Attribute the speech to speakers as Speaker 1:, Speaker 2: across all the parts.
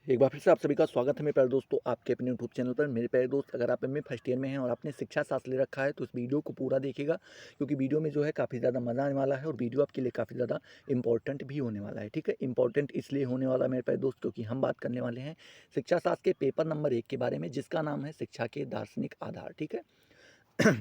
Speaker 1: एक बार फिर से आप सभी का स्वागत है मेरे प्यारे दोस्तों आपके अपने यूट्यूब चैनल पर। मेरे प्यारे दोस्त, अगर आप एमए फर्स्ट ईयर में हैं और आपने शिक्षा शास्त्र ले रखा है तो इस वीडियो को पूरा देखिएगा, क्योंकि वीडियो में जो है काफ़ी ज़्यादा मज़ा आने वाला है और वीडियो आपके लिए काफ़ी ज़्यादा इंपॉर्टेंट भी होने वाला है। ठीक है, इंपॉर्टेंट इसलिए होने वाला है मेरे प्यारे दोस्त, क्योंकि हम बात करने वाले हैं शिक्षा शास्त्र के पेपर नंबर 1 के बारे में, जिसका नाम है शिक्षा के दार्शनिक आधार। ठीक है।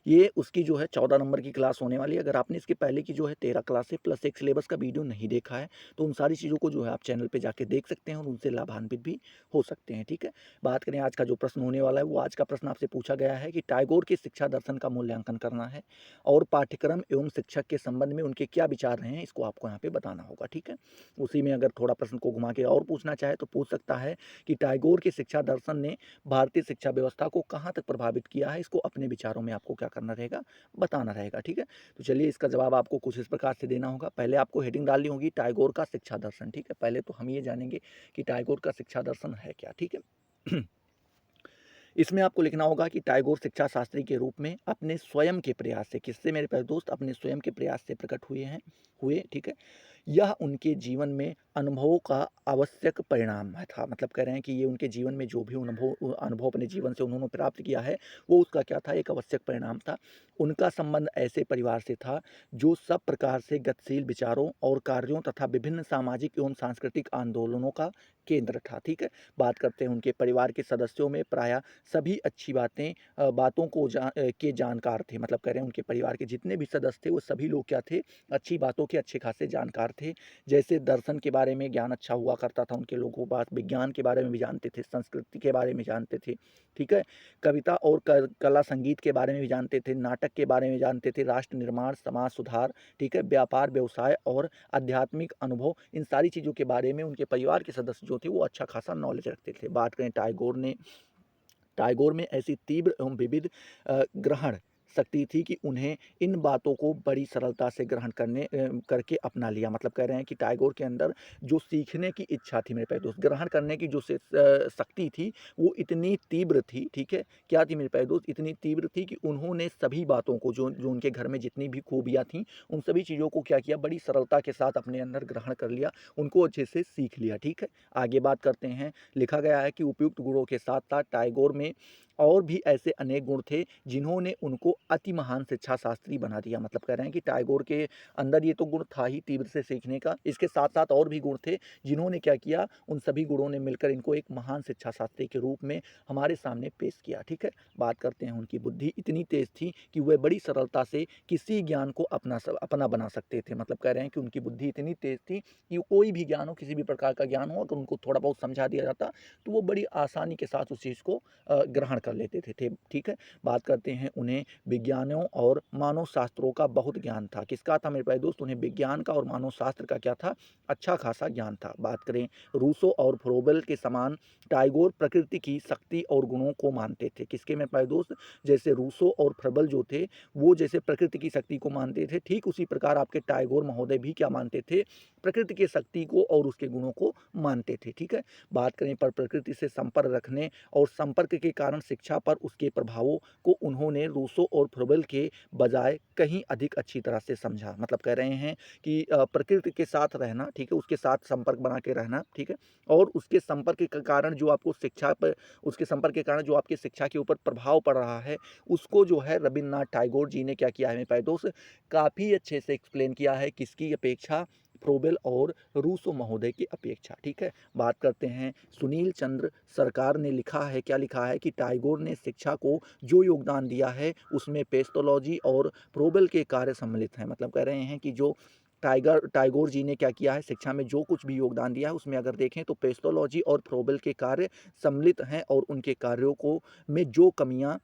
Speaker 1: ये उसकी जो है 14 नंबर की क्लास होने वाली है। अगर आपने इसके पहले की जो है 13 क्लासें प्लस एक सिलेबस का वीडियो नहीं देखा है, तो उन सारी चीज़ों को जो है आप चैनल पे जाके देख सकते हैं और उनसे लाभान्वित भी हो सकते हैं। ठीक है? बात करें आज का जो प्रश्न होने वाला है, वो आज का प्रश्न आपसे पूछा गया है कि टैगोर के शिक्षा दर्शन का मूल्यांकन करना है और पाठ्यक्रम एवं शिक्षक के संबंध में उनके क्या विचार रहे हैं, इसको आपको यहाँ पे बताना होगा। ठीक है? उसी में अगर थोड़ा प्रश्न को घुमा के और पूछना चाहे तो पूछ सकता है कि टैगोर के शिक्षा दर्शन ने भारतीय शिक्षा व्यवस्था को कहाँ तक प्रभावित किया है, इसको अपने विचारों में आपको क्या करना रहेगा, बताना रहेगा। ठीक है, तो चलिए इसका जवाब आपको कुछ इस प्रकार से देना होगा। पहले आपको हेडिंग डालनी होगी टैगोर का शिक्षा दर्शन। ठीक है, पहले तो हम ये जानेंगे कि टैगोर का शिक्षा दर्शन है क्या। ठीक है। इसमें आपको लिखना होगा कि टैगोर शिक्षा शास्त्री के रूप में अपने स्वयं के प्रयास से, किससे मेरे प्यारे दोस्त, अपने स्वयं के प्रयास से प्रकट हुए। ठीक है, यह उनके जीवन में अनुभवों का आवश्यक परिणाम है था। मतलब कह रहे हैं कि ये उनके जीवन में जो भी अनुभव अनुभव अपने जीवन से उन्होंने प्राप्त किया है, वो उसका क्या था, एक आवश्यक परिणाम था। उनका संबंध ऐसे परिवार से था जो सब प्रकार से गतिशील विचारों और कार्यों तथा विभिन्न सामाजिक एवं सांस्कृतिक आंदोलनों का केंद्र था। ठीक है, बात करते हैं उनके परिवार के सदस्यों में प्राय सभी अच्छी बातों को के जानकार थे। मतलब कह रहे हैं उनके परिवार के जितने भी सदस्य थे, वो सभी लोग क्या थे, अच्छी बातों के अच्छे खासे जानकार थे। जैसे दर्शन के बारे में ज्ञान अच्छा हुआ करता था उनके लोगों के पास, विज्ञान के बारे में भी जानते थे, संस्कृति के बारे में जानते थे। ठीक है, कविता और कला संगीत के बारे में भी जानते थे, नाटक के बारे में जानते थे, राष्ट्र निर्माण, समाज सुधार, ठीक है, व्यापार व्यवसाय और आध्यात्मिक अनुभव, इन सारी चीज़ों के बारे में उनके परिवार के सदस्य जो थे वो अच्छा खासा नॉलेज रखते थे। बात करें टैगोर में ऐसी तीव्र एवं विविध ग्रहण शक्ति थी कि उन्हें इन बातों को बड़ी सरलता से करके अपना लिया। मतलब कह रहे हैं कि टैगोर के अंदर जो सीखने की इच्छा थी मेरे प्यारे दोस्त, ग्रहण करने की जो शक्ति थी, वो इतनी तीव्र थी। ठीक है, क्या थी मेरे प्यारे दोस्त, इतनी तीव्र थी कि उन्होंने सभी बातों को, जो जो उनके घर में जितनी भी खूबियाँ थीं, उन सभी चीज़ों को क्या किया, बड़ी सरलता के साथ अपने अंदर ग्रहण कर लिया, उनको अच्छे से सीख लिया। ठीक है, आगे बात करते हैं। लिखा गया है कि उपयुक्त गुणों के साथ साथ टैगोर में और भी ऐसे अनेक गुण थे जिन्होंने उनको अति महान शिक्षा शास्त्री बना दिया। मतलब कह रहे हैं कि टैगोर के अंदर ये तो गुण था ही तीव्र से सीखने का, इसके साथ साथ और भी गुण थे जिन्होंने क्या किया, उन सभी गुणों ने मिलकर इनको एक महान शिक्षा शास्त्री के रूप में हमारे सामने पेश किया। ठीक है, बात करते हैं उनकी बुद्धि इतनी तेज थी कि वह बड़ी सरलता से किसी ज्ञान को अपना बना सकते थे। मतलब कह रहे हैं कि उनकी बुद्धि इतनी तेज थी कि कोई भी ज्ञान हो, किसी भी प्रकार का ज्ञान हो, अगर उनको थोड़ा बहुत समझा दिया जाता तो वो बड़ी आसानी के साथ उस चीज़ को ग्रहण कर लेते थे। ठीक है, बात करते हैं, उन्हें विज्ञानों और मानव शास्त्रों का बहुत ज्ञान था। किसका था मेरे प्यारे दोस्त, उन्हें विज्ञान का और मानव शास्त्र का क्या था, अच्छा खासा ज्ञान था। बात करें रूसो और फ्रोबेल के समान टैगोर प्रकृति की शक्ति और गुणों को मानते थे। किसके मेरे प्यारे दोस्त, जैसे रूसो और फ्रोबेल जो थे वो जैसे प्रकृति की शक्ति को मानते थे, ठीक उसी प्रकार आपके टैगोर महोदय भी क्या मानते थे, प्रकृति की शक्ति को और उसके गुणों को मानते थे। ठीक है, बात करें पर प्रकृति से संपर्क रखने और संपर्क के कारण शिक्षा पर उसके प्रभावों को उन्होंने रूसो और फ्रोबेल के बजाय कहीं अधिक अच्छी तरह से समझा। मतलब कह रहे हैं कि प्रकृति के साथ रहना, ठीक है, उसके साथ संपर्क बना के रहना, ठीक है, और उसके संपर्क के कारण जो आपको शिक्षा पर, उसके संपर्क के कारण जो आपकी शिक्षा के ऊपर प्रभाव पड़ रहा है, उसको जो है रविन्द्रनाथ टैगोर जी ने क्या किया है मेरे प्यारे दोस्त, काफ़ी अच्छे से एक्सप्लेन किया है। किसकी अपेक्षा, फ्रोबेल और रूसो महोदय की अपेक्षा। ठीक है, बात करते हैं, सुनील चंद्र सरकार ने लिखा है, क्या लिखा है कि टैगोर ने शिक्षा को जो योगदान दिया है उसमें पेस्टोलॉजी और फ्रोबेल के कार्य सम्मिलित हैं। मतलब कह रहे हैं कि जो टैगोर जी ने क्या किया है, शिक्षा में जो कुछ भी योगदान दिया है उसमें अगर देखें तो पेस्टोलॉजी और फ्रोबेल के कार्य सम्मिलित हैं और उनके कार्यों को में जो कमियां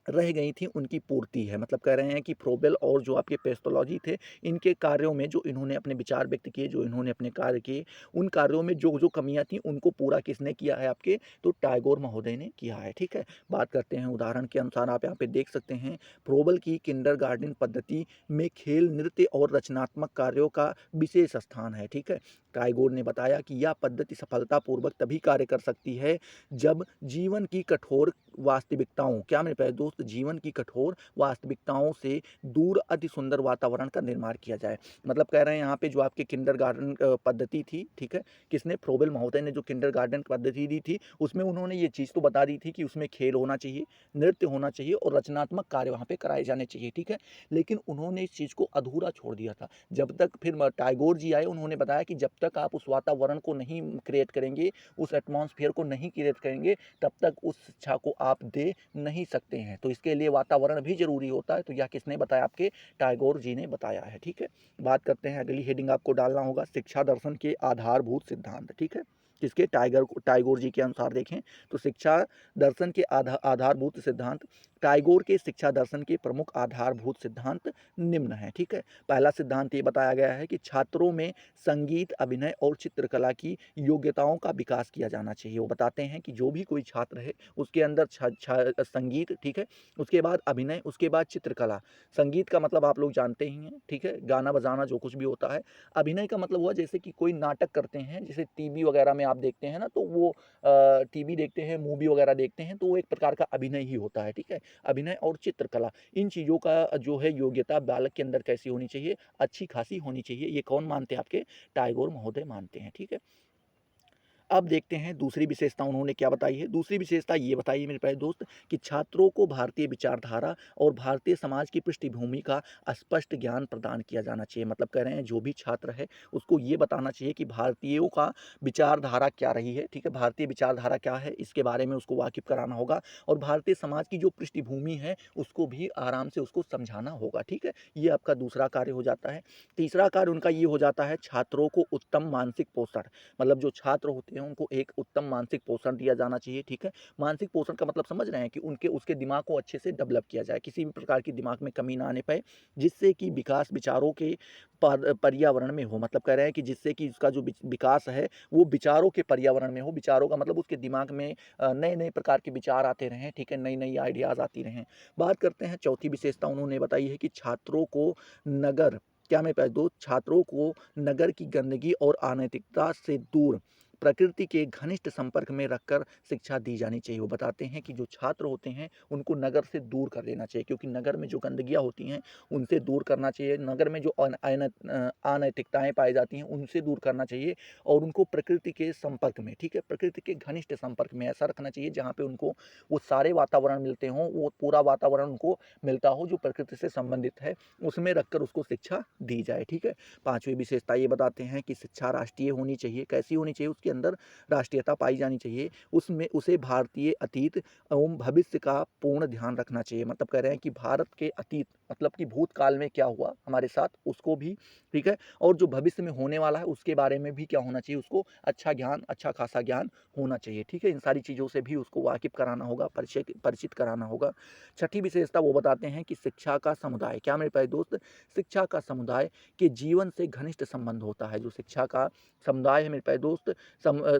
Speaker 1: रह गई थी उनकी पूर्ति है। मतलब कह रहे हैं कि फ्रोबेल और जो आपके पेस्टोलॉजी थे, इनके कार्यों में जो इन्होंने अपने विचार व्यक्त किए, जो इन्होंने अपने कार्य किए, उन कार्यों में जो जो कमियां थी उनको पूरा किसने किया है, आपके तो टैगोर महोदय ने किया है। ठीक है, बात करते हैं, उदाहरण के अनुसार आप यहाँ पे देख सकते हैं, फ्रोबेल की किंडरगार्टन पद्धति में खेल, नृत्य और रचनात्मक कार्यों का विशेष स्थान है। ठीक है, टैगोर ने बताया कि यह पद्धति सफलतापूर्वक तभी कार्य कर सकती है जब जीवन की कठोर वास्तविकताओं, क्या मेरे प्यारे दोस्त, जीवन की कठोर वास्तविकताओं से दूर अति सुंदर वातावरण का निर्माण किया जाए। मतलब कह रहे हैं यहाँ पे जो आपकी किंडरगार्टन पद्धति थी, ठीक है, किसने, फ्रोबेल महोदय ने जो किंडरगार्टन पद्धति दी थी, उसमें उन्होंने ये चीज़ तो बता दी थी कि उसमें खेल होना चाहिए, नृत्य होना चाहिए और रचनात्मक कार्य वहाँ पे कराए जाने चाहिए, ठीक है। लेकिन उन्होंने इस चीज़ को अधूरा छोड़ दिया था। जब तक फिर टैगोर जी आए, उन्होंने बताया कि जब तक आप उस वातावरण को नहीं क्रिएट करेंगे, उस एटमॉस्फेयर को नहीं क्रिएट करेंगे, तब तक उस शिक्षा को आप दे नहीं सकते हैं। तो इसके लिए वातावरण भी ज़रूरी होता है। तो यह किसने बताया? आपके टैगोर जी ने बताया है, ठीक है। बात करते हैं, अगली हेडिंग आपको डालना होगा शिक्षा दर्शन के आधारभूत सिद्धांत, ठीक है। किसके? टैगोर जी के अनुसार देखें तो शिक्षा दर्शन के आधारभूत सिद्धांत, टैगोर के शिक्षा दर्शन के प्रमुख आधारभूत सिद्धांत निम्न है, ठीक है। पहला सिद्धांत ये बताया गया है कि छात्रों में संगीत, अभिनय और चित्रकला की योग्यताओं का विकास किया जाना चाहिए। वो बताते हैं कि जो भी कोई छात्र है उसके अंदर संगीत, ठीक है, उसके बाद अभिनय, उसके बाद चित्रकला। संगीत का मतलब आप लोग जानते ही हैं, ठीक है, गाना बजाना जो कुछ भी होता है। अभिनय का मतलब हुआ जैसे कि कोई नाटक करते हैं, जैसे टीवी वगैरह में आप देखते हैं ना, तो वो टीवी देखते हैं, मूवी वगैरह देखते हैं, तो वो एक प्रकार का अभिनय ही होता है, ठीक है। अभिनय और चित्रकला, इन चीज़ों का जो है योग्यता बालक के अंदर कैसी होनी चाहिए? अच्छी खासी होनी चाहिए। ये कौन मानते हैं? आपके टैगोर महोदय मानते हैं, ठीक है। अब देखते हैं दूसरी विशेषता उन्होंने क्या बताई है। दूसरी विशेषता ये बताई है मेरे प्यारे दोस्त कि छात्रों को भारतीय विचारधारा और भारतीय समाज की पृष्ठभूमि का स्पष्ट ज्ञान प्रदान किया जाना चाहिए। मतलब कह रहे हैं जो भी छात्र है उसको ये बताना चाहिए कि भारतीयों का विचारधारा क्या रही है, ठीक है, भारतीय विचारधारा क्या है, इसके बारे में उसको वाकिफ कराना होगा और भारतीय समाज की जो पृष्ठभूमि है उसको भी आराम से उसको समझाना होगा, ठीक है। ये आपका दूसरा कार्य हो जाता है। तीसरा कार्य उनका ये हो जाता है छात्रों को उत्तम मानसिक पोषण, मतलब जो छात्र होते हैं उनको एक उत्तम मानसिक पोषण दिया जाना चाहिए, ठीक है। मानसिक पोषण का मतलब समझ रहे हैं कि उनके उसके दिमाग को अच्छे से डेवलप किया जाए, किसी भी प्रकार की दिमाग में कमी ना आने पाए, जिससे कि विकास विचारों के पर्यावरण में हो। मतलब कह रहे हैं कि जिससे कि उसका जो विकास है वो विचारों के पर्यावरण में हो। विचारों का मतलब उसके दिमाग में नए नए प्रकार के विचार आते रहें, ठीक है, नई नई आइडियाज़ आती रहें। बात करते हैं चौथी विशेषता उन्होंने बताई है कि छात्रों को नगर, क्या मैं, दो, छात्रों को नगर की गंदगी और अनैतिकता से दूर प्रकृति के घनिष्ठ संपर्क में रखकर शिक्षा दी जानी चाहिए। वो बताते हैं कि जो छात्र होते हैं उनको नगर से दूर कर देना चाहिए, क्योंकि नगर में जो गंदगियाँ होती हैं उनसे दूर करना चाहिए। नगर में जो अनैतिकताएँ पाई जाती हैं उनसे दूर करना चाहिए और उनको प्रकृति के संपर्क में, ठीक है, प्रकृति के घनिष्ठ संपर्क में ऐसा रखना चाहिए जहाँ पे उनको वो सारे वातावरण मिलते हों, वो पूरा वातावरण उनको मिलता हो जो प्रकृति से संबंधित है, उसमें रखकर उसको शिक्षा दी जाए, ठीक है। पाँचवीं विशेषता ये बताते हैं कि शिक्षा राष्ट्रीय होनी चाहिए। कैसी होनी चाहिए? उसके अंदर राष्ट्रीयता पाई जानी चाहिए। उसमें उसे भारतीय अतीत एवं भविष्य का पूर्ण ध्यान रखना चाहिए। मतलब कह रहे हैं कि भारत के अतीत, मतलब कि भूतकाल में क्या हुआ हमारे साथ उसको भी, ठीक है, और जो भविष्य में होने वाला है उसके बारे में भी क्या होना चाहिए, उसको अच्छा ज्ञान, अच्छा खासा ज्ञान होना चाहिए, ठीक है। इन सारी चीज़ों से भी उसको वाकिफ कराना होगा, परिचित कराना होगा। छठी विशेषता वो बताते हैं कि शिक्षा का समुदाय, क्या मेरे प्यारे दोस्त, शिक्षा का समुदाय के जीवन से घनिष्ठ संबंध होता है। जो शिक्षा का समुदाय है मेरे प्यारे दोस्त,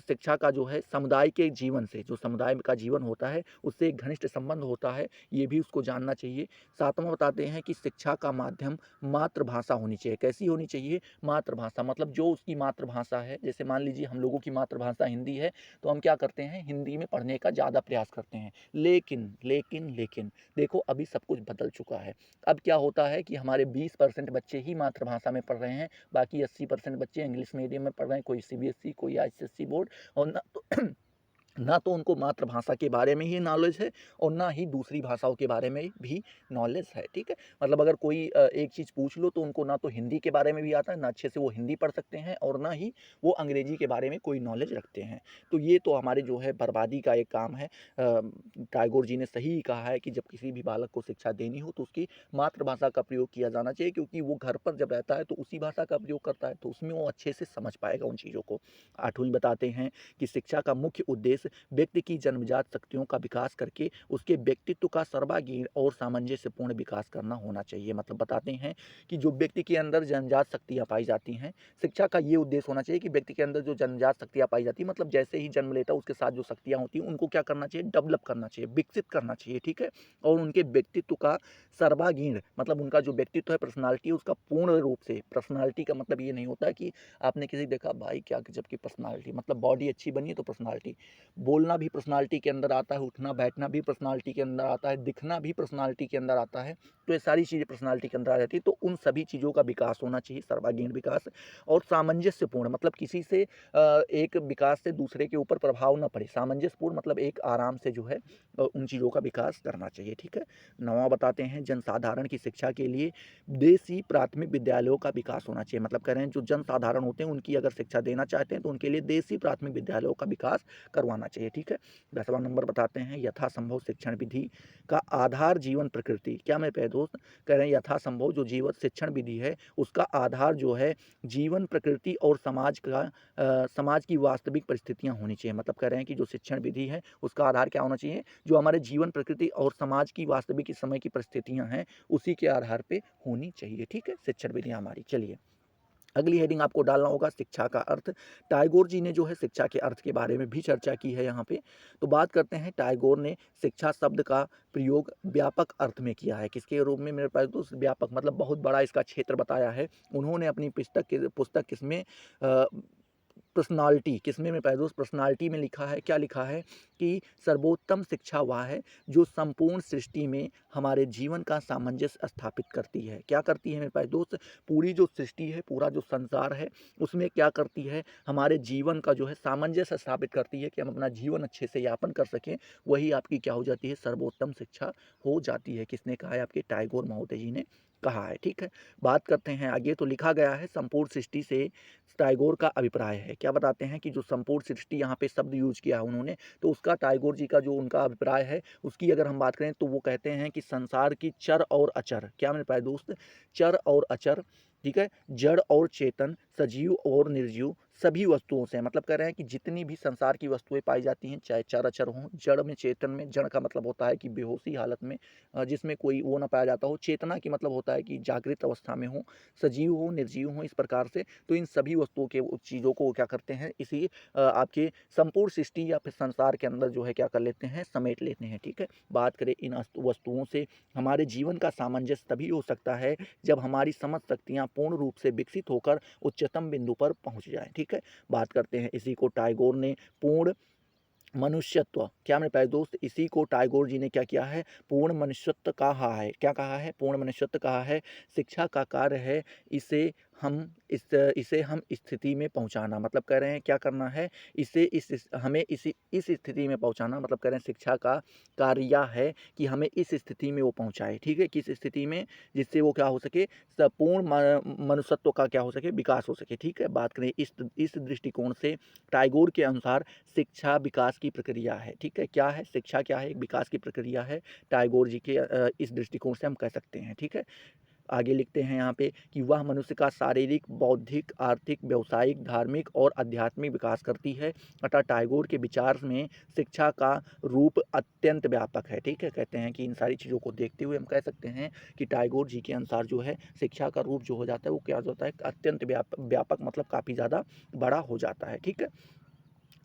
Speaker 1: शिक्षा का जो है समुदाय के जीवन से, जो समुदाय का जीवन होता है उससे एक घनिष्ठ संबंध होता है, ये भी उसको जानना चाहिए। सातवां बताते हैं कि शिक्षा का माध्यम मातृभाषा होनी चाहिए। कैसी होनी चाहिए? मातृभाषा, मतलब जो उसकी मातृभाषा है। जैसे मान लीजिए हम लोगों की मातृभाषा हिंदी है तो हम क्या करते हैं, हिंदी में पढ़ने का ज़्यादा प्रयास करते हैं। लेकिन लेकिन लेकिन देखो अभी सब कुछ बदल चुका है। अब क्या होता है कि हमारे 20% बच्चे ही मातृभाषा में पढ़ रहे हैं, बाकी 80% बच्चे इंग्लिश मीडियम में पढ़ रहे हैं, कोई सीबीएसई, कोई आईसीएसई बोर्ड, और ना तो ना तो उनको मातृभाषा के बारे में ही नॉलेज है और ना ही दूसरी भाषाओं के बारे में भी नॉलेज है, ठीक है। मतलब अगर कोई एक चीज़ पूछ लो तो उनको ना तो हिंदी के बारे में भी आता है, ना अच्छे से वो हिंदी पढ़ सकते हैं और ना ही वो अंग्रेजी के बारे में कोई नॉलेज रखते हैं। तो ये तो हमारे जो है बर्बादी का एक काम है। टैगोर जी ने सही कहा है कि जब किसी भी बालक को शिक्षा देनी हो तो उसकी मातृभाषा का प्रयोग किया जाना चाहिए, क्योंकि वो घर पर जब रहता है तो उसी भाषा का प्रयोग करता है, तो उसमें वो अच्छे से समझ पाएगा उन चीज़ों को। आठवीं बताते हैं कि शिक्षा का मुख्य उद्देश्य उद्देश्य व्यक्ति की जन्मजात शक्तियों का विकास करके उसके व्यक्तित्व का सर्वांगीण और सामंजस्यपूर्ण विकास करना होना चाहिए। मतलब बताते हैं कि जो व्यक्ति के अंदर जन्मजात शक्तियाँ पाई जाती हैं, शिक्षा का ये उद्देश्य होना चाहिए कि व्यक्ति के अंदर जो जन्मजात शक्तियाँ पाई जाती हैं, मतलब जैसे ही जन्म लेता है उसके साथ जो शक्तियाँ होती हैं उनको क्या करना चाहिए, डेवलप करना चाहिए, विकसित करना चाहिए, ठीक है। और उनके व्यक्तित्व का सर्वांगीण, मतलब उनका जो व्यक्तित्व है, पर्सनालिटी, उसका पूर्ण रूप से, पर्सनालिटी का मतलब ये नहीं होता है कि आपने किसी देखा भाई क्या गजब की पर्सनालिटी, मतलब बॉडी अच्छी बनी है तो पर्सनालिटी, बोलना भी पर्सनालिटी के अंदर आता है, उठना बैठना भी पर्सनालिटी के अंदर आता है, दिखना भी पर्सनालिटी के अंदर आता है। तो ये सारी चीज़ें पर्सनालिटी के अंदर आ जाती है। तो उन सभी चीज़ों का विकास होना चाहिए, सर्वांगीण विकास और सामंजस्यपूर्ण, मतलब किसी से एक विकास से दूसरे के ऊपर प्रभाव ना पड़े, सामंजस्यपूर्ण मतलब एक आराम से जो है उन चीज़ों का विकास करना चाहिए, ठीक है। नौवां बताते हैं, जनसाधारण की शिक्षा के लिए देसी प्राथमिक विद्यालयों का विकास होना चाहिए। मतलब कह रहे हैं जो जनसाधारण होते हैं उनकी अगर शिक्षा देना चाहते हैं तो उनके लिए देसी प्राथमिक विद्यालयों का विकास करवाना चाहिए, ठीक है। 10वां नंबर बताते हैं, यथासंभव शिक्षण विधि का आधार जीवन प्रकृति। क्या मेरे प्यारे दोस्त, कह रहे हैं यथासंभव जो जीवन शिक्षण विधि है उसका आधार जो है जीवन प्रकृति और समाज का समाज की वास्तविक परिस्थितियां होनी चाहिए। मतलब कह रहे हैं कि जो शिक्षण विधि है उसका आधार क्या होना चाहिए, जो हमारे जीवन प्रकृति और समाज की वास्तविक इस समय की परिस्थितियां हैं उसी के आधार पे होनी चाहिए, ठीक है, शिक्षण विधियां हमारी। चलिए अगली हेडिंग आपको डालना होगा शिक्षा का अर्थ। टैगोर जी ने जो है शिक्षा के अर्थ के बारे में भी चर्चा की है यहाँ पे। तो बात करते हैं, टैगोर ने शिक्षा शब्द का प्रयोग व्यापक अर्थ में किया है। किसके रूप में मेरे पास दोस्त, व्यापक, मतलब बहुत बड़ा इसका क्षेत्र बताया है उन्होंने अपनी पुस्तक किसमें, पर्सनालिटी, किसमें मेरे प्यारे दोस्त, पर्सनालिटी में लिखा है। क्या लिखा है कि सर्वोत्तम शिक्षा वह है जो संपूर्ण सृष्टि में हमारे जीवन का सामंजस्य स्थापित करती है। क्या करती है मेरे प्यारे दोस्त, पूरी जो सृष्टि है, पूरा जो संसार है उसमें क्या करती है, हमारे जीवन का जो है सामंजस्य स्थापित करती है कि हम अपना जीवन अच्छे से यापन कर सकें। वही आपकी क्या हो जाती है, सर्वोत्तम शिक्षा हो जाती है। किसने कहा है, आपके टैगोर महोदय जी ने कहा है, ठीक है। बात करते हैं आगे, तो लिखा गया है संपूर्ण सृष्टि से टैगोर का अभिप्राय है। क्या बताते हैं कि जो संपूर्ण सृष्टि, यहाँ पे शब्द यूज किया है उन्होंने, तो उसका टैगोर जी का जो उनका अभिप्राय है उसकी अगर हम बात करें तो वो कहते हैं कि संसार की चर और अचर, क्या मेरे प्यारे दोस्त, चर और अचर, ठीक है, जड़ और चेतन, सजीव और निर्जीव सभी वस्तुओं से, मतलब कह रहे हैं कि जितनी भी संसार की वस्तुएं पाई जाती हैं, चाहे चर अचर हों, जड़ में, चेतन में, जड़ का मतलब होता है कि बेहोशी हालत में, जिसमें कोई वो ना पाया जाता हो, चेतना की मतलब होता है कि जागृत अवस्था में हो, सजीव हो, निर्जीव हो, इस प्रकार से। तो इन सभी वस्तुओं के चीज़ों को क्या करते हैं, इसी आपके संपूर्ण सृष्टि या फिर संसार के अंदर जो है क्या कर लेते हैं, समेट लेते हैं, ठीक है। बात करें इन वस्तुओं से हमारे जीवन का सामंजस्य तभी हो सकता है जब हमारी समझ शक्तियाँ पूर्ण रूप से विकसित होकर उच्चतम बिंदु पर पहुंच जाए, ठीक है। बात करते हैं, इसी को टैगोर ने पूर्ण मनुष्यत्व, क्या मेरे प्यारे दोस्त, इसी को टैगोर जी ने क्या किया है, पूर्ण मनुष्यत्व कहा है। क्या कहा है, पूर्ण मनुष्यत्व कहा है। शिक्षा का कार्य है इसे हम इसे हम स्थिति में पहुंचाना, मतलब कह रहे हैं क्या करना है, इसे हमें इस स्थिति में पहुंचाना, मतलब कह रहे हैं शिक्षा का कार्य यह है कि हमें इस स्थिति में वो पहुंचाए, ठीक है, किस स्थिति में, जिससे वो क्या हो सके, पूर्ण मनुष्यत्व का क्या हो सके, विकास हो सके, ठीक है। बात करें इस दृष्टिकोण से टैगोर के अनुसार शिक्षा विकास की प्रक्रिया है, ठीक है। क्या है, शिक्षा क्या है, एक विकास की प्रक्रिया है, टैगोर जी के इस दृष्टिकोण से हम कह सकते हैं, ठीक है। आगे लिखते हैं यहाँ पे कि वह मनुष्य का शारीरिक, बौद्धिक, आर्थिक, व्यावसायिक, धार्मिक और आध्यात्मिक विकास करती है। अतः टैगोर के विचार में शिक्षा का रूप अत्यंत व्यापक है, ठीक है। कहते हैं कि इन सारी चीज़ों को देखते हुए हम कह सकते हैं कि टैगोर जी के अनुसार जो है शिक्षा का रूप जो हो जाता है वो क्या होता है, अत्यंत व्यापक, मतलब काफ़ी ज़्यादा बड़ा हो जाता है, ठीक है।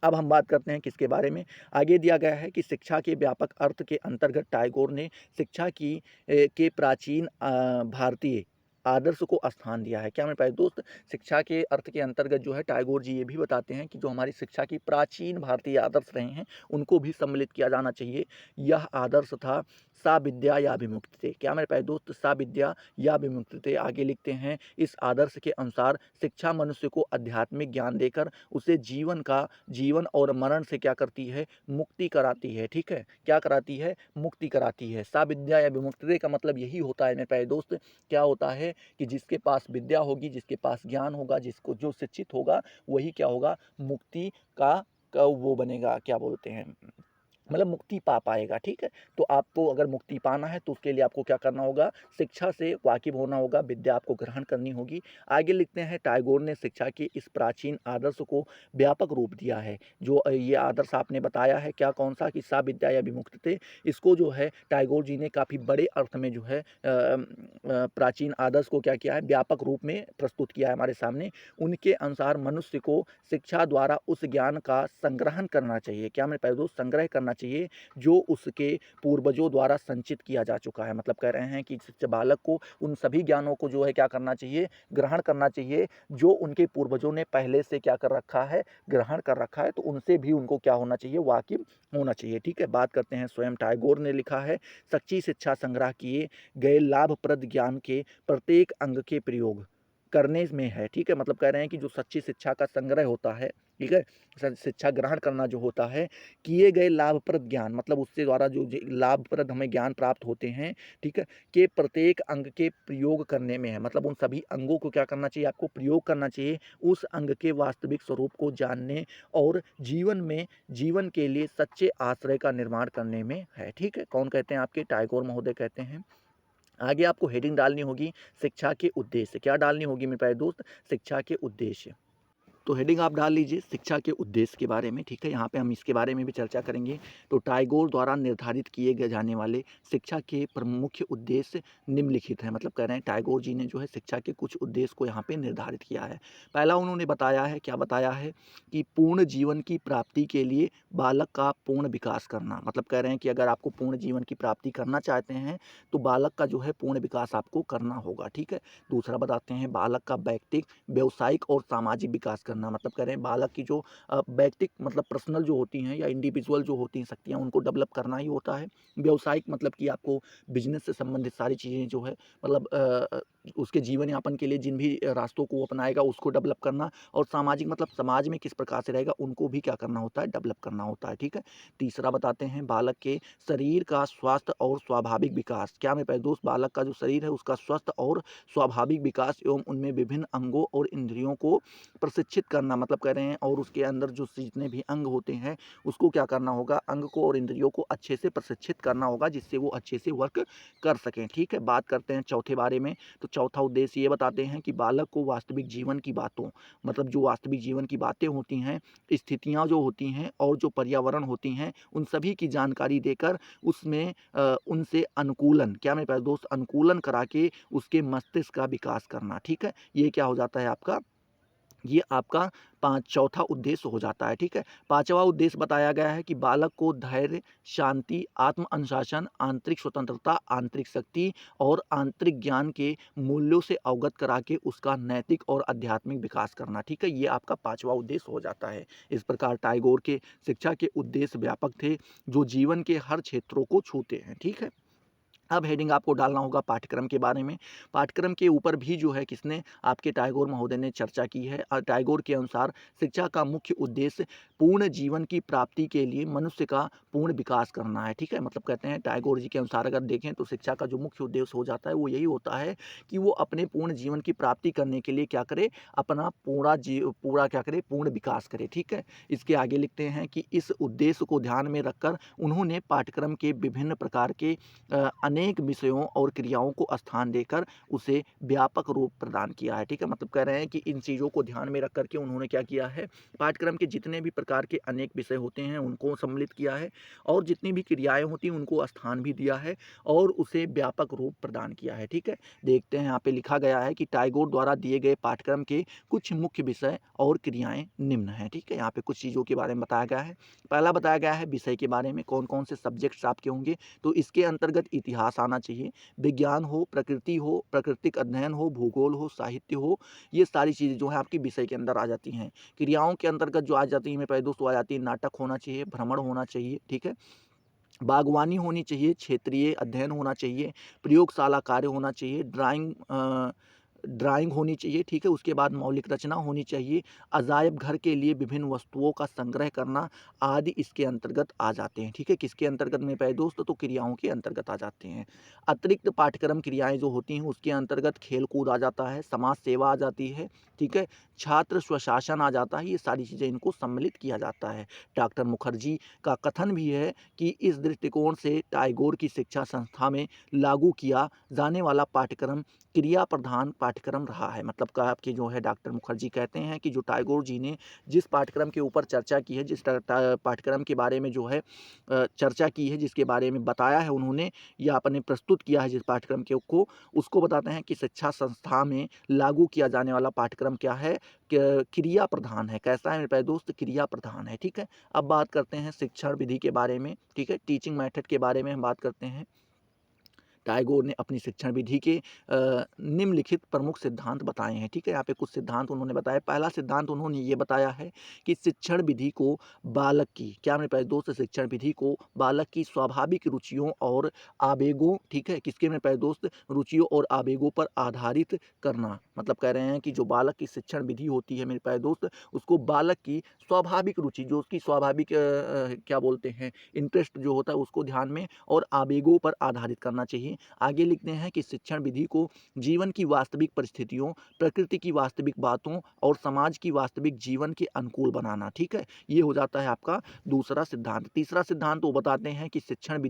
Speaker 1: अब हम बात करते हैं किसके बारे में, आगे दिया गया है कि शिक्षा के व्यापक अर्थ के अंतर्गत टैगोर ने शिक्षा के प्राचीन भारतीय आदर्श को स्थान दिया है। क्या मेरे पास दोस्त, शिक्षा के अर्थ के अंतर्गत जो है टैगोर जी ये भी बताते हैं कि जो हमारी शिक्षा की प्राचीन भारतीय आदर्श रहे हैं उनको भी सम्मिलित किया जाना चाहिए। यह आदर्श था सा विद्या या विमुक्ति। क्या मेरे पास दोस्त, सा विद्या या विमुक्ति। आगे लिखते हैं, इस आदर्श के अनुसार शिक्षा मनुष्य को आध्यात्मिक ज्ञान देकर उसे जीवन और मरण से क्या करती है, मुक्ति कराती है, ठीक है। क्या कराती है, मुक्ति कराती है। सा विद्या या विमुक्ति का मतलब यही होता है मेरे प्यारे दोस्त, क्या होता है कि जिसके पास विद्या होगी, जिसके पास ज्ञान होगा, जिसको जो शिक्षित होगा वही क्या होगा, मुक्ति का वो बनेगा, क्या बोलते हैं, मतलब मुक्ति पा पाएगा, ठीक है? तो आपको अगर मुक्ति पाना है तो उसके लिए आपको क्या करना होगा, शिक्षा से वाकिफ़ होना होगा, विद्या आपको ग्रहण करनी होगी। आगे लिखते हैं टैगोर ने शिक्षा के इस प्राचीन आदर्श को व्यापक रूप दिया है। जो ये आदर्श आपने बताया है क्या कौन-सा कि सा विद्याया विमुक्तते, इसको जो है टैगोर जी ने काफ़ी बड़े अर्थ में जो है प्राचीन आदर्श को क्या किया है, व्यापक रूप में प्रस्तुत किया है हमारे सामने। उनके अनुसार मनुष्य को शिक्षा द्वारा उस ज्ञान का संग्रहण करना चाहिए। क्या मेरे प्यारे दोस्त, संग्रह करना चाहिए जो उसके पूर्वजों द्वारा संचित किया जा चुका है। मतलब कह रहे हैं कि बालक को उन सभी ज्ञानों को जो है क्या करना चाहिए, ग्रहण करना चाहिए जो उनके पूर्वजों ने पहले से क्या कर रखा है, ग्रहण कर रखा है। तो उनसे भी उनको क्या होना चाहिए, वाकिफ होना चाहिए। ठीक है, बात करते हैं स्वयं टैगोर ने लिखा है, सच्ची शिक्षा संग्रह किए गए लाभप्रद ज्ञान के प्रत्येक अंग के प्रयोग करने में है। ठीक है, मतलब कह रहे हैं कि जो सच्ची शिक्षा का संग्रह होता है, ठीक है, शिक्षा ग्रहण करना जो होता है, किए गए लाभप्रद ज्ञान मतलब उससे द्वारा जो लाभप्रद हमें ज्ञान प्राप्त होते हैं, ठीक है, के प्रत्येक अंग के प्रयोग करने में है। मतलब उन सभी अंगों को क्या करना चाहिए, आपको प्रयोग करना चाहिए उस अंग के वास्तविक स्वरूप को जानने और जीवन में जीवन के लिए सच्चे आश्रय का निर्माण करने में है। ठीक है, कौन कहते हैं, आपके टैगोर महोदय कहते हैं। आगे आपको हेडिंग डालनी होगी शिक्षा के उद्देश्य। क्या डालनी होगी मेरे प्यारे दोस्त, शिक्षा के उद्देश्य। तो हेडिंग आप डाल लीजिए शिक्षा के उद्देश्य के बारे में। ठीक है, यहाँ पे हम इसके बारे में भी चर्चा करेंगे। तो टैगोर द्वारा निर्धारित किए गए जाने वाले शिक्षा के प्रमुख उद्देश्य निम्नलिखित हैं। मतलब कह रहे हैं टैगोर जी ने जो है शिक्षा के कुछ उद्देश्य को यहाँ पे निर्धारित किया है। पहला उन्होंने बताया है, क्या बताया है कि पूर्ण जीवन की प्राप्ति के लिए बालक का पूर्ण विकास करना। मतलब कह रहे हैं कि अगर आपको पूर्ण जीवन की प्राप्ति करना चाहते हैं तो बालक का जो है पूर्ण विकास आपको करना होगा। ठीक है, दूसरा बताते हैं बालक का व्यक्तिक, व्यवसायिक और सामाजिक विकास करना। मतलब कह रहे हैं बालक की जो व्यक्तिक मतलब पर्सनल जो होती हैं या इंडिविजुअल जो होती हैं शक्तियाँ, उनको डेवलप करना ही होता है। व्यवसायिक मतलब कि आपको बिजनेस से संबंधित सारी चीज़ें जो है मतलब उसके जीवन यापन के लिए जिन भी रास्तों को वो अपनाएगा उसको डेवलप करना, और सामाजिक मतलब समाज में किस प्रकार से रहेगा उनको भी क्या करना होता है, डेवलप करना होता है। ठीक है, तीसरा बताते हैं बालक के शरीर का स्वास्थ्य और स्वाभाविक विकास। क्या मेरे प्यारे दोस्त, बालक का जो शरीर है उसका स्वस्थ और स्वाभाविक विकास एवं उनमें विभिन्न अंगों और इंद्रियों को प्रशिक्षित करना। मतलब कह रहे हैं और उसके अंदर जो जितने भी अंग होते हैं उसको क्या करना होगा, अंग को और इंद्रियों को अच्छे से प्रशिक्षित करना होगा जिससे वो अच्छे से वर्क कर सकें। ठीक है, बात करते हैं चौथे बारे में। तो चौथा उद्देश्य ये बताते हैं कि बालक को वास्तविक जीवन की बातों, मतलब जो वास्तविक जीवन की बातें होती हैं, स्थितियाँ जो होती हैं और जो पर्यावरण होती हैं उन सभी की जानकारी देकर उसमें उनसे अनुकूलन, क्या मेरे पास दोस्त, अनुकूलन करा के उसके मस्तिष्क का विकास करना। ठीक है, ये क्या हो जाता है आपका, ये आपका चौथा उद्देश्य हो जाता है। ठीक है, पांचवा उद्देश्य बताया गया है कि बालक को धैर्य, शांति, आत्म अनुशासन, आंतरिक स्वतंत्रता, आंतरिक शक्ति और आंतरिक ज्ञान के मूल्यों से अवगत करा के उसका नैतिक और आध्यात्मिक विकास करना। ठीक है, ये आपका पांचवा उद्देश्य हो जाता है। इस प्रकार टैगोर के शिक्षा के उद्देश्य व्यापक थे जो जीवन के हर क्षेत्रों को छूते हैं। ठीक है, अब हेडिंग आपको डालना होगा पाठ्यक्रम के बारे में। पाठ्यक्रम के ऊपर भी जो है किसने, आपके टैगोर महोदय ने चर्चा की है। टैगोर के अनुसार शिक्षा का मुख्य उद्देश्य पूर्ण जीवन की प्राप्ति के लिए मनुष्य का पूर्ण विकास करना है। ठीक है, मतलब कहते हैं टैगोर जी के अनुसार अगर देखें तो शिक्षा का जो मुख्य उद्देश्य हो जाता है वो यही होता है कि वो अपने पूर्ण जीवन की प्राप्ति करने के लिए क्या करे, अपना पूरा क्या करे, पूर्ण विकास करे। ठीक है, इसके आगे लिखते हैं कि इस उद्देश्य को ध्यान में रखकर उन्होंने पाठ्यक्रम के विभिन्न प्रकार के अनेक विषयों और क्रियाओं को स्थान देकर उसे व्यापक रूप प्रदान किया है। ठीक है, मतलब कह रहे हैं कि इन चीज़ों को ध्यान में रख करके उन्होंने क्या किया है, पाठ्यक्रम के जितने भी प्रकार के अनेक विषय होते हैं उनको सम्मिलित किया है और जितनी भी क्रियाएं होती हैं उनको स्थान भी दिया है और उसे व्यापक रूप प्रदान किया है। ठीक है, देखते हैं यहाँ पे लिखा गया है कि टैगोर द्वारा दिए गए पाठ्यक्रम के कुछ मुख्य विषय और क्रियाएं निम्न हैं। ठीक है, यहाँ पे कुछ चीज़ों के बारे में बताया गया है। पहला बताया गया है विषय के बारे में, कौन कौन से सब्जेक्ट्स आपके होंगे। तो इसके अंतर्गत इतिहास आना चाहिए, विज्ञान हो, प्रकृति हो, प्राकृतिक अध्ययन हो, भूगोल हो, साहित्य हो, ये सारी चीज़ें जो है आपकी विषय के अंदर आ जाती हैं। क्रियाओं के अंतर्गत जो आ जाती हैं मेरे प्यारे दोस्तों, आ जाती है नाटक होना चाहिए, भ्रमण होना चाहिए, ठीक है, बागवानी होनी चाहिए, क्षेत्रीय अध्ययन होना चाहिए, प्रयोगशाला कार्य होना चाहिए, ड्राइंग ड्राइंग होनी चाहिए, ठीक है। उसके बाद मौलिक रचना होनी चाहिए, अजायब घर के लिए विभिन्न वस्तुओं का संग्रह करना आदि इसके अंतर्गत आ जाते हैं, ठीक है। किसके अंतर्गत मेरे प्यारे दोस्त? तो क्रियाओं के अंतर्गत आ जाते हैं। अतिरिक्त पाठ्यक्रम क्रियाएं जो होती हैं उसके अंतर्गत खेल कूद आ जाता है, समाज सेवा आ जाती है, ठीक है, छात्र स्वशासन आ जाता है। ये सारी चीज़ें इनको सम्मिलित किया जाता है। डॉक्टर मुखर्जी का कथन भी है कि इस दृष्टिकोण से टैगोर की शिक्षा संस्था में लागू किया जाने वाला पाठ्यक्रम क्रिया प्रधान पाठ्यक्रम रहा है। मतलब का आपके जो है डॉक्टर मुखर्जी कहते हैं कि जो टैगोर जी ने जिस पाठ्यक्रम के ऊपर चर्चा की है, जिस पाठ्यक्रम के बारे में जो है चर्चा की है, जिसके बारे में बताया है उन्होंने या आपने प्रस्तुत किया है जिस पाठ्यक्रम के को, उसको बताते हैं कि शिक्षा संस्था में लागू किया जाने वाला पाठ्यक्रम क्या है? क्रिया प्रधान है। कैसा है मेरे प्यारे दोस्त? क्रिया प्रधान है, ठीक है। अब बात करते हैं शिक्षण विधि के बारे में, ठीक है, टीचिंग मेथड के बारे में हम बात करते हैं। टैगोर ने अपनी शिक्षण विधि के निम्नलिखित प्रमुख सिद्धांत बताए हैं, ठीक है। यहाँ पे कुछ सिद्धांत उन्होंने बताया। पहला सिद्धांत उन्होंने ये बताया है कि शिक्षण विधि को बालक की, क्या मेरे प्यारे दोस्त? शिक्षण विधि को बालक की स्वाभाविक रुचियों और आवेगों, ठीक है, किसके मेरे प्यारे दोस्त? रुचियों और आवेगों पर आधारित करना। मतलब कह रहे हैं कि जो बालक की शिक्षण विधि होती है मेरे प्यारे दोस्त, उसको बालक की स्वाभाविक रुचि, जो उसकी स्वाभाविक क्या बोलते हैं, इंटरेस्ट जो होता है उसको ध्यान में और आवेगों पर आधारित करना चाहिए। आगे लिखते हैं कि शिक्षण विधि को जीवन की वास्तविक परिस्थितियों, प्रकृति की वास्तविक बातों और समाज की वास्तविक जीवन के अनुकूल बनाना, ठीक है। ये हो जाता है आपका दूसरा सिद्धांत। तीसरा सिद्धांत वो बताते हैं कि शिक्षण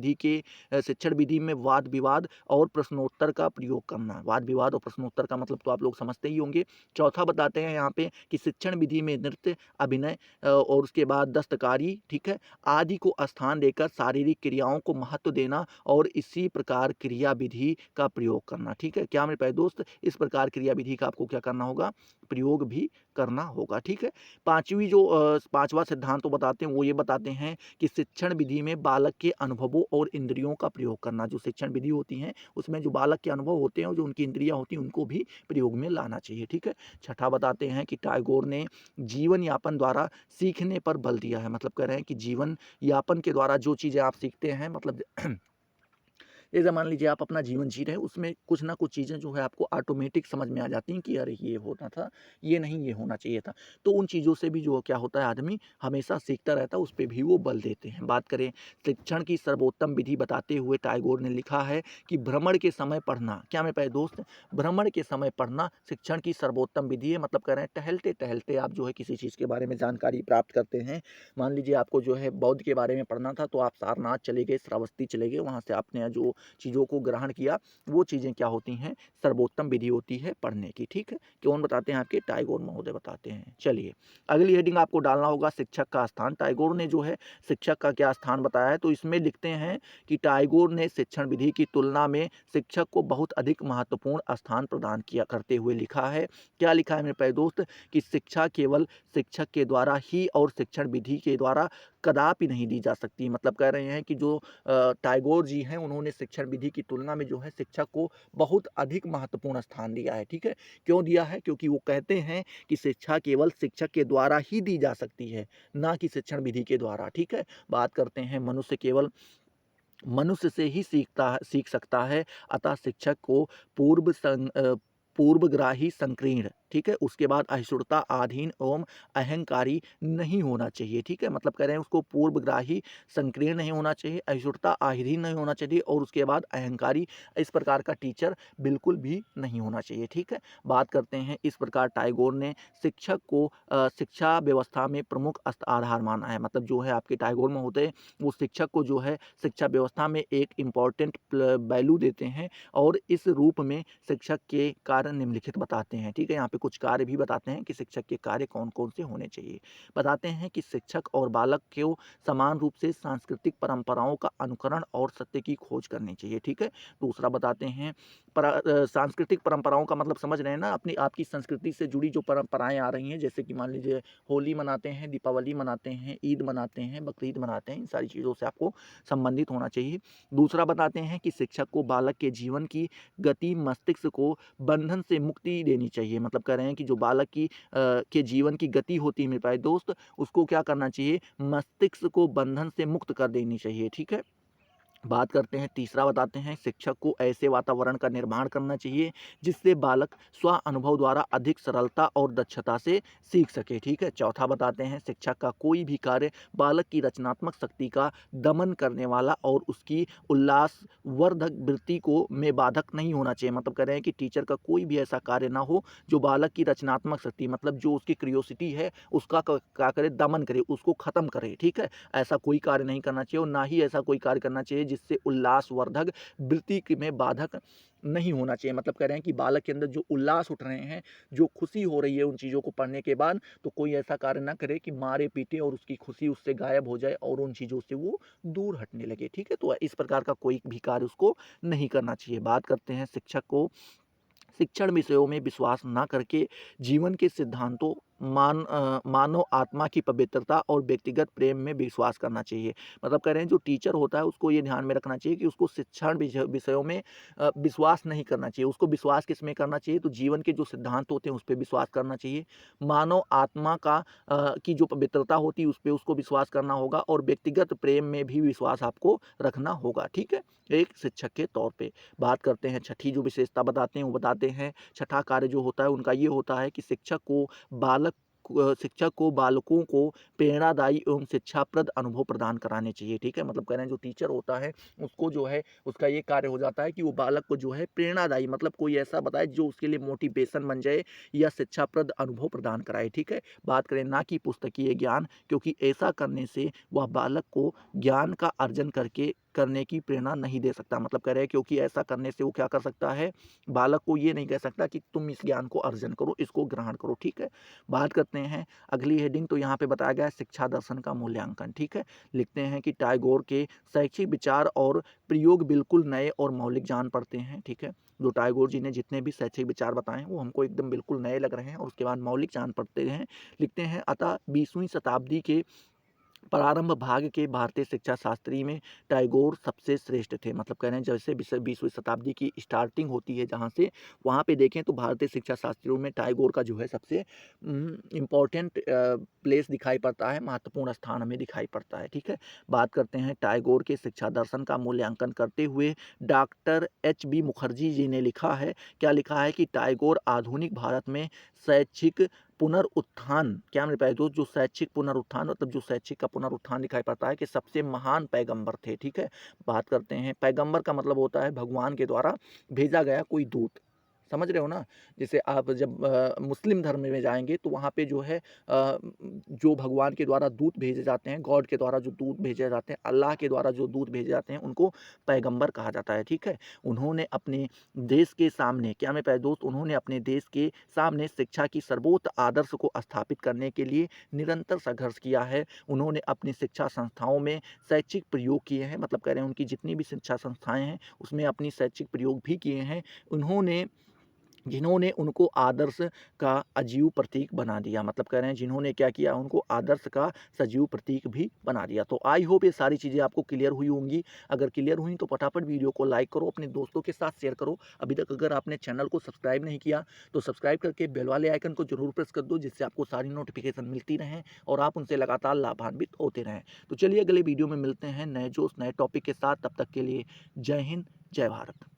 Speaker 1: विधि में वाद विवाद और प्रश्नोत्तर का प्रयोग करना। वाद विवाद और प्रश्नोत्तर का मतलब तो आप लोग समझते ही होंगे। चौथा बताते हैं यहाँ पे कि शिक्षण विधि में नृत्य, अभिनय और उसके बाद दस्तकारी, ठीक है, आदि को स्थान देकर शारीरिक क्रियाओं को महत्व देना और इसी प्रकार क्रिया विधि का प्रयोग करना, ठीक है। क्या मेरे प्यारे दोस्त? इस प्रकार क्रिया विधि का आपको क्या करना होगा? प्रयोग भी करना होगा, ठीक है। पांचवा सिद्धांत तो बताते हैं, वो ये बताते हैं कि शिक्षण विधि में बालक के अनुभवों और इंद्रियों का प्रयोग करना। जो शिक्षण विधि होती है उसमें जो बालक के अनुभव होते हैं और जो उनकी इंद्रियां होती हैं उनको भी प्रयोग में लाना चाहिए, ठीक है। छठा बताते हैं कि टैगोर ने जीवन यापन द्वारा सीखने पर बल दिया है। मतलब कह रहे हैं कि जीवन यापन के द्वारा जो चीज़ें आप सीखते हैं, मतलब जैसे मान लीजिए आप अपना जीवन जी रहे हैं, उसमें कुछ ना कुछ चीज़ें जो है आपको ऑटोमेटिक समझ में आ जाती हैं कि अरे ये होना था, ये नहीं ये होना चाहिए था। तो उन चीज़ों से भी जो क्या होता है, आदमी हमेशा सीखता रहता है, उस पे भी वो बल देते हैं। बात करें शिक्षण की सर्वोत्तम विधि बताते हुए टैगोर ने लिखा है कि भ्रमण के समय पढ़ना, क्या मेरे प्यारे दोस्त? भ्रमण के समय पढ़ना शिक्षण की सर्वोत्तम विधि है। मतलब कह रहे हैं टहलते-टहलते आप जो है किसी चीज़ के बारे में जानकारी प्राप्त करते हैं। मान लीजिए आपको जो है बौद्ध के बारे में पढ़ना था तो आप सारनाथ चले गए, श्रावस्ती चले गए, वहाँ से आपने जो चीज़ों को ग्रहण किया, वो चीज़ें क्या होती हैं? सर्वोत्तम विधि होती है पढ़ने की, ठीक है। कौन बताते हैं? आपके टैगोर महोदय बताते हैं। चलिए, अगली हेडिंग आपको डालना होगा शिक्षक का स्थान। टैगोर ने जो है शिक्षक का क्या स्थान बताया है, तो इसमें लिखते हैं कि टैगोर ने शिक्षण विधि की तुलना में शिक्षक को बहुत अधिक महत्वपूर्ण स्थान प्रदान किया करते हुए लिखा है। क्या लिखा है मेरे प्यारे दोस्त? कि शिक्षा केवल शिक्षक के द्वारा ही और शिक्षण विधि के द्वारा कदापि नहीं दी जा सकती। मतलब कह रहे हैं कि जो टैगोर जी हैं उन्होंने शिक्षण विधि की तुलना में जो है शिक्षक को बहुत अधिक महत्वपूर्ण स्थान दिया है, ठीक है। क्यों दिया है? क्योंकि वो कहते हैं कि शिक्षा केवल शिक्षक के द्वारा ही दी जा सकती है, ना कि शिक्षण विधि के द्वारा, ठीक है। बात करते हैं मनुष्य केवल मनुष्य से ही सीख सकता है, अतः शिक्षक को पूर्वग्राही संकीर्ण, ठीक है, उसके बाद अहिष्णुता अधीन एवं अहंकारी नहीं होना चाहिए, ठीक है। मतलब कह रहे हैं उसको पूर्वग्राही संकीर्ण नहीं होना चाहिए, अहिष्णुता अधीन नहीं होना चाहिए और उसके बाद अहंकारी, इस प्रकार का टीचर बिल्कुल भी नहीं होना चाहिए, ठीक है। बात करते हैं इस प्रकार टैगोर ने शिक्षक को शिक्षा व्यवस्था में प्रमुख आधार माना है। मतलब जो है आपके टैगोर में होते हैं वो शिक्षक को जो है शिक्षा व्यवस्था में एक इम्पॉर्टेंट वैल्यू देते हैं और इस रूप में शिक्षक के कार्य निम्नलिखित बताते हैं, ठीक है। यहाँ पे कुछ कार्य भी बताते हैं कि शिक्षक के कार्य कौन कौन से होने चाहिए। बताते हैं कि शिक्षक और बालक को समान रूप से सांस्कृतिक परंपराओं का अनुकरण और सत्य की खोज करनी चाहिए, ठीक है। दूसरा बताते हैं सांस्कृतिक परंपराओं का मतलब समझ रहे हैं ना, अपनी आपकी संस्कृति से जुड़ी जो परंपराएं आ रही हैं, जैसे कि मान लीजिए होली मनाते हैं, दीपावली मनाते हैं, ईद मनाते हैं, बकरीद मनाते हैं, इन सारी चीज़ों से आपको संबंधित होना चाहिए। दूसरा बताते हैं कि शिक्षक को बालक के जीवन की गति, मस्तिष्क को बंधन से मुक्ति देनी चाहिए। मतलब कह रहे हैं कि जो बालक के जीवन की गति होती है मेरे प्यारे दोस्त, उसको क्या करना चाहिए? मस्तिष्क को बंधन से मुक्त कर देनी चाहिए, ठीक है। बात करते हैं, तीसरा बताते हैं, शिक्षक को ऐसे वातावरण का निर्माण करना चाहिए जिससे बालक स्व अनुभव द्वारा अधिक सरलता और दक्षता से सीख सके। ठीक है। चौथा बताते हैं, शिक्षक का कोई भी कार्य बालक की रचनात्मक शक्ति का दमन करने वाला और उसकी उल्लासवर्धक वृत्ति को में बाधक नहीं होना चाहिए। मतलब कह रहे हैं कि टीचर का कोई भी ऐसा कार्य ना हो जो बालक की रचनात्मक शक्ति, मतलब जो उसकी क्रियोसिटी है उसका क्या करे, दमन करे, उसको खत्म करे। ठीक है। ऐसा कोई कार्य नहीं करना चाहिए और ना ही ऐसा कोई कार्य करना चाहिए जिससे उल्लासवर्धक वृत्ति में बाधक नहीं होना चाहिए। मतलब कह रहे हैं कि बालक के अंदर जो उल्लास उठ रहे हैं, जो खुशी हो रही है उन चीज़ों को पढ़ने के बाद, तो कोई ऐसा कार्य ना करे कि मारे पीटे और उसकी खुशी उससे गायब हो जाए और उन चीज़ों से वो दूर हटने लगे। ठीक है। तो इस प्रकार का कोई भी कार्य उसको नहीं करना चाहिए। बात करते हैं, शिक्षक को शिक्षण विषयों में विश्वास ना करके जीवन के सिद्धांतों, मानव आत्मा की पवित्रता और व्यक्तिगत प्रेम में विश्वास करना चाहिए। मतलब कह रहे हैं जो टीचर होता है उसको ये ध्यान में रखना चाहिए कि उसको शिक्षण विषयों में विश्वास नहीं करना चाहिए। उसको विश्वास किस में करना चाहिए, तो जीवन के जो सिद्धांत होते हैं उस पर विश्वास करना चाहिए। मानव आत्मा की जो पवित्रता होती है उस पर उसको विश्वास करना होगा और व्यक्तिगत प्रेम में भी विश्वास आपको रखना होगा। ठीक है। एक शिक्षक के तौर पे बात करते हैं, छठी जो विशेषता बताते हैं वो बताते हैं, छठा कार्य जो होता है उनका ये होता है कि शिक्षक को बालकों को प्रेरणादायी एवं शिक्षाप्रद अनुभव प्रदान कराने चाहिए। ठीक है। मतलब कह रहे हैं जो टीचर होता है उसको जो है उसका ये कार्य हो जाता है कि वो बालक को जो है प्रेरणादायी, मतलब कोई ऐसा बताए जो उसके लिए मोटिवेशन बन जाए या शिक्षाप्रद अनुभव प्रदान कराए। ठीक है। बात करें ना कि पुस्तकीय ज्ञान, क्योंकि ऐसा करने से वह बालक को ज्ञान का अर्जन करने की प्रेरणा नहीं दे सकता। मतलब कह रहे हैं क्योंकि ऐसा करने से वो क्या कर सकता है, बालक को ये नहीं कह सकता कि तुम इस ज्ञान को अर्जन करो, इसको ग्रहण करो। ठीक है। बात करते हैं अगली हेडिंग, तो यहाँ पे बताया गया है शिक्षा दर्शन का मूल्यांकन। ठीक है। लिखते हैं कि टैगोर के शैक्षिक विचार और प्रयोग बिल्कुल नए और मौलिक जान पड़ते हैं। ठीक है। जो टैगोर जी ने जितने भी शैक्षिक विचार बताए हैं वो हमको एकदम बिल्कुल नए लग रहे हैं और उसके बाद मौलिक जान पड़ते हैं। लिखते हैं, अतः 20वीं शताब्दी के प्रारंभ भाग के भारतीय शिक्षा शास्त्री में टैगोर सबसे श्रेष्ठ थे। मतलब कह रहे हैं जैसे 20वीं शताब्दी की स्टार्टिंग होती है जहाँ से, वहाँ पे देखें तो भारतीय शिक्षा शास्त्रियों में टैगोर का जो है सबसे इम्पोर्टेंट प्लेस दिखाई पड़ता है, महत्वपूर्ण स्थान हमें दिखाई पड़ता है। ठीक है। बात करते हैं टैगोर के शिक्षा दर्शन का मूल्यांकन करते हुए डॉक्टर H.B. मुखर्जी जी ने लिखा है, क्या लिखा है कि टैगोर आधुनिक भारत में शैक्षिक पुनरुत्थान, क्या मेरे प्यारे दोस्त, जो शैक्षिक पुनरुत्थान मतलब जो शैक्षिक का पुनरुत्थान दिखाई पड़ता है कि सबसे महान पैगंबर थे। ठीक है। बात करते हैं, पैगंबर का मतलब होता है भगवान के द्वारा भेजा गया कोई दूत। समझ रहे हो ना। जैसे आप जब मुस्लिम धर्म में जाएंगे तो वहाँ पे जो है जो भगवान के द्वारा दूत भेजे जाते हैं, गॉड के द्वारा जो दूत भेजे जाते हैं, अल्लाह के द्वारा जो दूत भेजे जाते हैं उनको पैगंबर कहा जाता है। ठीक है। उन्होंने अपने देश के सामने, क्या मेरे प्यारे दोस्त, उन्होंने अपने देश के सामने शिक्षा की सर्वोच्च आदर्श को स्थापित करने के लिए निरंतर संघर्ष किया है। उन्होंने अपनी शिक्षा संस्थाओं में शैक्षिक प्रयोग किए हैं। मतलब कह रहे हैं उनकी जितनी भी शिक्षा संस्थाएं हैं उसमें अपनी शैक्षिक प्रयोग भी किए हैं उन्होंने, जिन्होंने उनको आदर्श का अजीव प्रतीक बना दिया। मतलब कह रहे हैं जिन्होंने क्या किया, उनको आदर्श का सजीव प्रतीक भी बना दिया। तो आई होप ये सारी चीज़ें आपको क्लियर हुई होंगी। अगर क्लियर हुई तो फटाफट वीडियो को लाइक करो, अपने दोस्तों के साथ शेयर करो। अभी तक अगर आपने चैनल को सब्सक्राइब नहीं किया तो सब्सक्राइब करके बेल वाले आइकन को जरूर प्रेस कर दो, जिससे आपको सारी नोटिफिकेशन मिलती रहें और आप उनसे लगातार लाभान्वित होते रहें। तो चलिए अगले वीडियो में मिलते हैं नए जोश नए टॉपिक के साथ। तब तक के लिए जय हिंद, जय भारत।